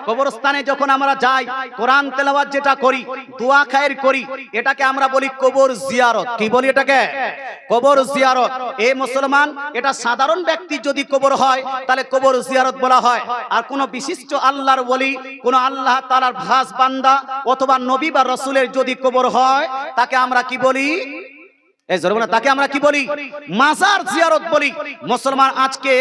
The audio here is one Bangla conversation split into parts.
কবরস্থানে যখন আমরা যাই, কোরআন তেলাওয়াত যেটা করি, দোয়া খায়ের করি, এটাকে আমরা বলি কবর জিয়ারত। কি বলি এটাকে? কবর জিয়ারত। এই মুসলমান, এটা সাধারণ ব্যক্তি যদি কবর হয় তাহলে কবর জিয়ারত বলা হয়। আর কোন বিশিষ্ট আল্লাহর ওলি, কোন আল্লাহ তাআলার খাস বান্দা অথবা নবী বা রাসূলের যদি কবর হয়, তাকে আমরা কি বলি? তাকে আমরা কি বলি? মাজার জিয়ারত বলি। মুসলমান আজকে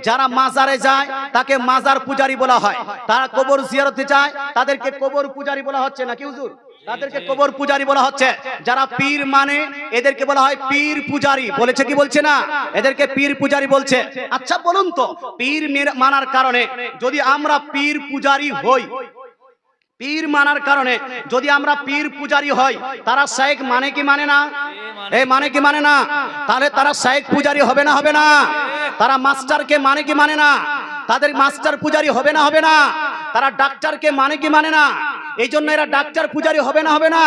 যারা মাজারে যায় তাকে মাজার পূজারী বলা হয়, তারা কবর জিয়ারতে যায় তাদেরকে কবর পূজারী বলা হচ্ছে না কি হুজুর? তাদেরকে কবর পূজারী বলা হচ্ছে। যারা পীর মানে এদেরকে বলা হয় পীর পূজারী। বলেছে কি বলছে না? এদেরকে পীর পূজারী বলছে। আচ্ছা বলুন তো, পীর মানার কারণে যদি আমরা পীর পূজারী হই, পীর মানার কারণে যদি আমরা পীর পূজারী হই, তারা শেখ মানে কি মানে না? এই মানে কি মানে না? তাহলে তারা শেখ পূজারী হবে না হবে না? তারা মাস্টারকে মানে কি মানে না? তাদের মাস্টার পূজারী হবে না হবে না? তারা ডাক্তারকে মানে কি মানে না? এই জন্য এরা ডাক্তার পূজারী হবে না হবে না?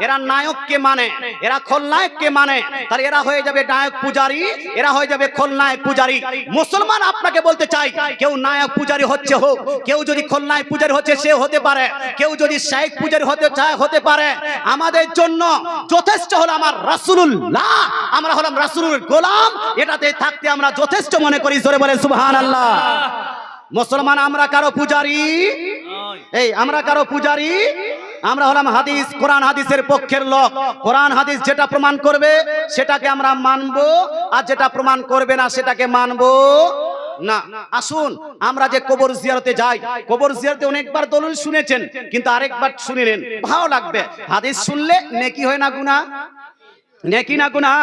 এরা নায়ককে মানে, এরা খলনায়ককে মানে, তাহলে এরা হয়ে যাবে নায়ক পূজারী, এরা হয়ে যাবে খলনায়ক পূজারী। মুসলমান আপনাকে বলতে চাই, কেউ নায়ক পূজারী হচ্ছে হোক, কেউ যদি খলনায়ক পূজারী হচ্ছে সে হতে পারে, কেউ যদি শেখ পূজারী হতে চায় হতে পারে। আমাদের জন্য যথেষ্ট হলো আমার রাসূলুল্লাহ, আমরা হলাম রাসূলের গোলাম, এটাতে থাকতে আমরা যথেষ্ট মনে করি। জোরে বলে সুবহানাল্লাহ। মুসলমান আমরা কারো পূজারী? আমরা কারো পূজারী? আমরা হলাম হাদিস, কোরআন হাদিসের পক্ষের লোক। কোরআন হাদিস যেটা প্রমাণ করবে সেটাকে আমরা মানবো, আর যেটা প্রমাণ করবে না সেটাকে মানবো না। আসুন আমরা যে কবর জিয়ারতে যাই, কবর জিয়ারতে অনেকবার দলিল শুনেছেন, কিন্তু আরেকবার শুনে নেন, ভালো লাগবে। হাদিস শুনলে নেকি হয় না গুনাহ? নেকি না গুনাহ?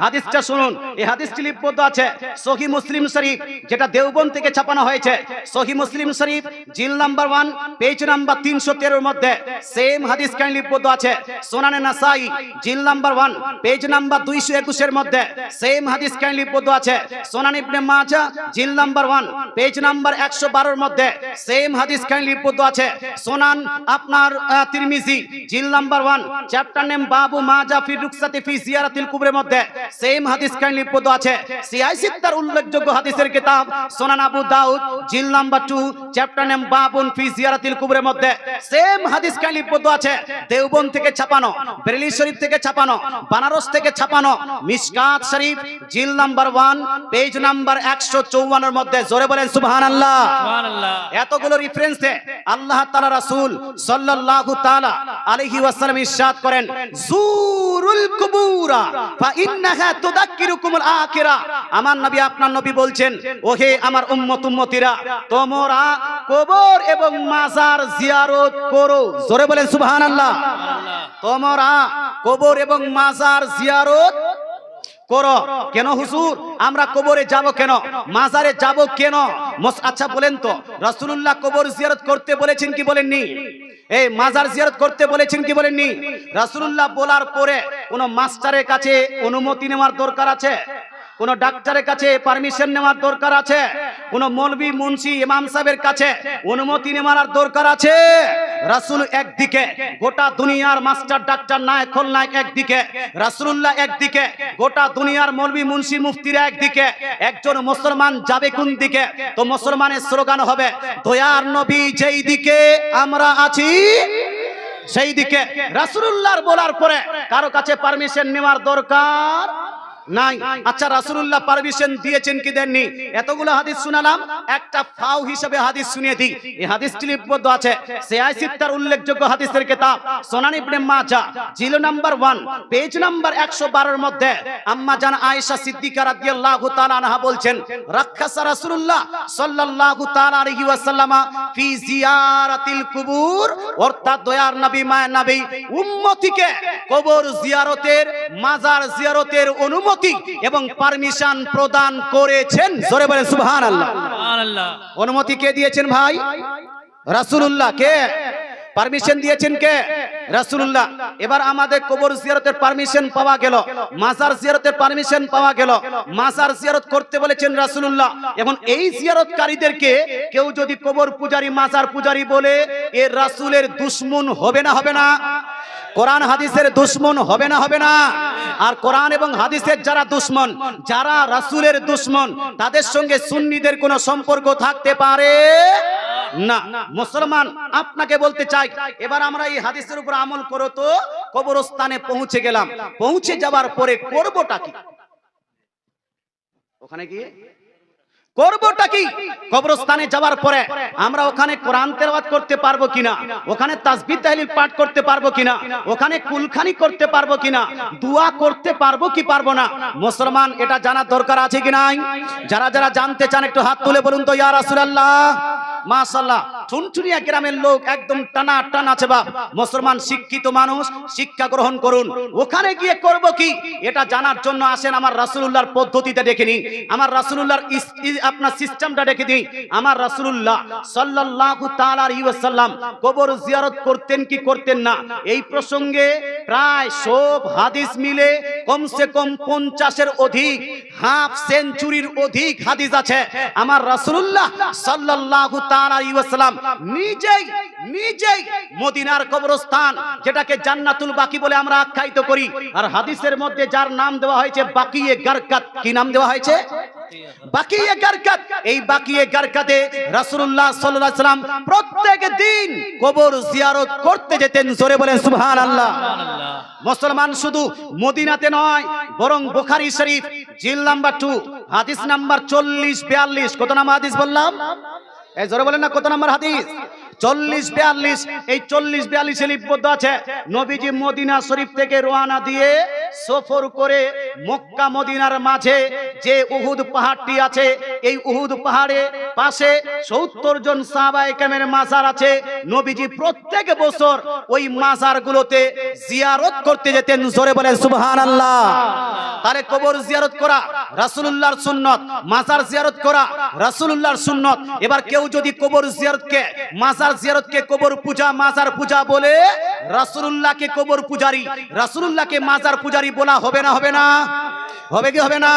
হাদিসটা শুনুন। এই হাদিসটি লিপিবদ্ধ আছে সহিহ মুসলিম শরীফ, যেটা দেওবন্দ থেকে ছাপানো হয়েছে। সহিহ মুসলিম শরীফ জিল নাম্বার 1 পেজ নাম্বার 313 এর মধ্যে সেম হাদিস কাহিনী লিপিবদ্ধ আছে। সুনানে নাসাই জিল নাম্বার 1 পেজ নাম্বার 221 এর মধ্যে সেম হাদিস কাহিনী লিপিবদ্ধ আছে। সুনান ইবনে মাজাহ জিল নাম্বার 1 পেজ নাম্বার 112 এর মধ্যে সেম হাদিস কাহিনী লিপিবদ্ধ আছে। সুনান আপনার তিরমিজি জিল নাম্বার 1 চ্যাপ্টার নেম বাবু মাজা ফি রুকসাতি ফি জিয়ারাতিল কুবরের মধ্যে সেম হাদিস কাহিনী লিপিবদ্ধ আছে। সিয়াই সিত্তার উল্লেখযোগ্য হাদিসের কিতাব সুনান আবু দাউদ জিল নাম্বার 2 চ্যাপ্টার নেম বাবুন ফি জিয়ারাতিল কুবরের মধ্যে সেম হাদিস কাহিনী লিপিবদ্ধ আছে। দেওবন্দ থেকে ছাপানো, বেরেলি শরীফ থেকে ছাপানো, বানারস থেকে ছাপানো, মিশকাত শরীফ জিল নাম্বার 1 পেজ নাম্বার 154 এর মধ্যে। জোরে বলেন সুবহানাল্লাহ। সুবহানাল্লাহ। এতগুলো রেফারেন্সে আল্লাহ তাআলা রাসূল সাল্লাল্লাহু তাআলা আলাইহি ওয়াসাল্লাম ইরশাদ করেন, জুরুল কুবুরা ফা ইন্নাহা তুযাক্কিরুকুমুল আখিরা। আমার নবী, আপনার নবী বলছেন, ওহে আমার উম্মত উম্মতিরা, তোমরা কবর এবং মাজার জিয়ারত করো। জোরে বলেন সুবহানাল্লাহ। তোমরা কবর এবং মাজার জিয়ারত করো। কেন হুজুর আমরা কবরে যাব কেন, মাজারে যাব কেন? আচ্ছা বলেন তো, রাসূলুল্লাহ কবর জিয়ারত করতে বলেছেন কি বলেননি? এই মাজার জিয়ারত করতে বলেছেন কি বলেননি? রাসূলুল্লাহ বলার পরে কোন মাস্টারের কাছে অনুমতি নেওয়ার দরকার আছে? কোন ডাক্তারের কাছে পারমিশন নেওয়ার দরকার আছে? কোন মৌলভী মুন্সি ইমাম সাহেবের কাছে অনুমতি নেওয়ার দরকার আছে? রাসূল একদিকে, গোটা দুনিয়ার মাস্টার ডাক্তার নায়ক খলনায়ক একদিকে, রাসূলুল্লাহ একদিকে, গোটা দুনিয়ার মৌলভী মুন্সি মুফতিরা একদিকে, একজন মুসলমান যাবে কোন দিকে? তো মুসলমানের স্লোগান হবে, দয়ার নবী যেই দিকে আমরা আছি সেই দিকে। রাসূলুল্লাহর বলার পরে কারো কাছে পারমিশন নেওয়ার দরকার নাই। আচ্ছা রাসূলুল্লাহ পারমিশন দিয়েছেন কি দেননি? এতগুলো হাদিস শুনালাম, একটা ফাও হিসেবে হাদিস শুনিয়ে দিই। এই হাদিসটি লিপিবদ্ধ আছে সিয়াই সিত্তার উল্লেখযোগ্য হাদিসের কিতাব সুনান ইবনে মাজাহ জিল নাম্বার 1 পেজ নাম্বার 112 এর মধ্যে আম্মা জান আয়েশা সিদ্দিকা রাদিয়াল্লাহু তাআলা আনহা বলছেন, রাখাসা রাসূলুল্লাহ সাল্লাল্লাহু তাআলা আলাইহি ওয়াসাল্লাম ফি জিয়ারাতিল কুবুর, অর্থাৎ দয়ার নবী মায়ের নবী উম্মতিকে কবর জিয়ারতের, মাজার জিয়ারতের অনুমতি এবং পারমিশন প্রদান করেছেন। জোরে বলেন সুবহানাল্লাহ। সুবহানাল্লাহ। অনুমতি কে দিয়েছেন ভাই? রাসূলুল্লাহ। কে পারমিশন দিয়েছেন? কে? রাসূলুল্লাহ। এবার আমাদের কবর জিয়ারতের পারমিশন পাওয়া গেল, মাজার জিয়ারতের পারমিশন পাওয়া গেল। মাজার জিয়ারত করতে বলেছেন রাসূলুল্লাহ। এখন এই জিয়ারতকারীদেরকে কেউ যদি কবর পূজারী, মাজার পূজারী বলে, এর রাসূলের দুশমন হবে না হবে না? কোরআন হাদিসের দুশমন হবে না হবে না? আর কোরআন এবং হাদিসের যারা দুশমন, যারা রাসূলের দুশমন, তাদের সঙ্গে সুন্নিদের কোনো সম্পর্ক থাকতে পারে না। মুসলমান আপনাকে বলতে চাই, এবার আমরা এই হাদিসের উপর আমল করো তো কবরস্থানে পৌঁছে গেলাম, পৌঁছে যাওয়ার পরে করবোটা কি? ওখানে গিয়ে করবোটা কি? কবরস্থানে যাওয়ার পরে আমরা ওখানে কোরআন তেলাওয়াত করতে পারবো কিনা, ওখানে তাসবিহ তাহলিল পাঠ করতে পারবো কিনা, ওখানে কুলখানি করতে পারবো কিনা, দোয়া করতে পারবো কি পারবো না? মুসলমান এটা জানার দরকার আছে কি নাই? যারা যারা জানতে চান একটু হাত তুলে বলুন তো ইয়া রাসূলুল্লাহ। মাশাআল্লাহ, চুনচুনিয়া গ্রামের লোক একদম টানা টানা আছে বাপ। মুসলমান শিক্ষিত মানুষ, শিক্ষা গ্রহণ করুন। ওখানে গিয়ে করব কি এটা জানার জন্য আসেন আমার রাসূলুল্লাহর পদ্ধতিতে দেখে নিন, আমার রাসূলুল্লাহর আপনার সিস্টেমটা দেখে দিই। আমার রাসূলুল্লাহ সাল্লাল্লাহু তাআলা আলাইহি ওয়াসাল্লাম কবর জিয়ারত করতেন কি করতেন না, এই প্রসঙ্গে প্রায় সব হাদিস মিলে কমসে কম 50-এর অধিক, হাফ সেঞ্চুরির অধিক হাদিস আছে। আমার রাসূলুল্লাহ সাল্লাল্লাহু তাআলা আলাইহি ওয়াসাল্লাম নিজেই মদিনার কবরস্থান, যেটাকে জান্নাতুল বাকি বলে আমরা আখ্যায়িত করি, আর হাদিসের মধ্যে যার নাম দেওয়া হয়েছে বাকিয়ে গারকাত। কি নাম দেওয়া হয়েছে? বাকিয়ে গারকাত। এই বাকিয়ে গারকাতে রাসূলুল্লাহ সাল্লাল্লাহু আলাইহি ওয়াসাল্লাম প্রত্যেক দিন কবর জিয়ারত করতে যেতেন। জোরে বলেন সুবহানাল্লাহ। মুসলমান শুধু মদিনাতে নয়, বরং বুখারী শরীফ জিল নাম্বার 2 হাদিস নাম্বার 40-42, কত নাম্বার হাদিস বললাম? এই জোরে বলেন না, কত নাম্বার হাদিস? 40-42। এই 40-42 লিপিবদ্ধ আছে নবীজি মদিনা শরীফ থেকে রওনা দিয়ে সফর করে মক্কা মদিনার মাঝে যে উহুদ পাহাড়টি আছে, এই উহুদ পাহাড়ে পাশে 70 জন সাহাবায়ে কেরামের মাজার আছে। নবীজি প্রত্যেক বছর ওই মাজারগুলোতে জিয়ারত করতে যেতেন। জোরে বলেন সুবহানাল্লাহ। তাহলে কবর জিয়ারত করা রাসূলুল্লাহর সুন্নাত, মাজার জিয়ারত করা রাসূলুল্লাহর সুন্নাত। এবার কেউ যদি কবর জিয়ারতকে, মাজার জিয়ারতকে কবর পূজা, মাজার পূজা বলে, রাসূলুল্লাহকে কবর পূজারি, রাসূলুল্লাহকে মাজার পূজারি বলা হবে না? হবে না? হবে কি হবে না?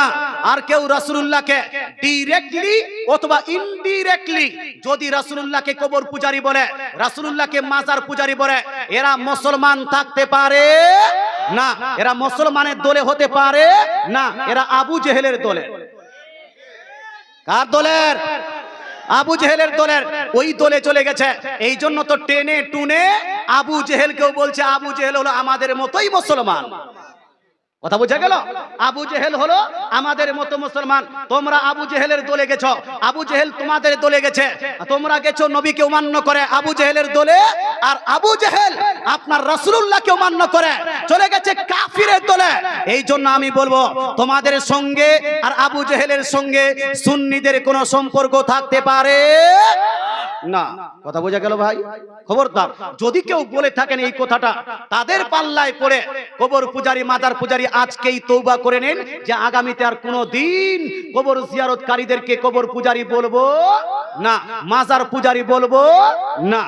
আর কেউ রাসূলুল্লাহকে ডাইরেক্টলি অথবা ইনডিরেক্টলি যদি রাসূলুল্লাহকে কবর পূজারি বলে, রাসূলুল্লাহকে মাজার পূজারি বলে, এরা মুসলমান থাকতে পারে না, এরা মুসলমানের দলে হতে পারে না, এরা আবু জেহেলের দলে। কার দলের? আবু জেহেলের দলের। ওই দলে চলে গেছে। এই জন্য তো টেনে টুনে আবু জেহেলকেও বলছে আবু জেহেল হলো আমাদের মতোই মুসলমান। কথা বোঝা গেল? আবু জেহেল হলো আমাদের মতো মুসলমান। তোমরা আবু জেহেলের দলে গেছো, আবু জেহেল তোমাদের দলে গেছে। তোমরা গেছো নবীকে অমান্য করে আবু জেহেলের দলে, আর আবু জেহেল আপনার রাসূলুল্লাহকে অমান্য করে চলে গেছে কাফিরের দলে। এই জন্য আমি বলবো তোমাদের সঙ্গে আর আবু জেহেলের সঙ্গে সুন্নিদের কোনো সম্পর্ক থাকতে পারে না। কথা বোঝা গেল ভাই? খবরদার যদি কেউ বলে থাকেন এই কথাটা, তাদের পাল্লায় পড়ে কবর পূজারি, মাজার পূজারি আজকেই তওবা করে নেন যে আগামীতে আর কোনোদিন কবর জিয়ারতকারীদেরকে কবর পূজারি বলবো না, মাজার পূজারি বলবো না।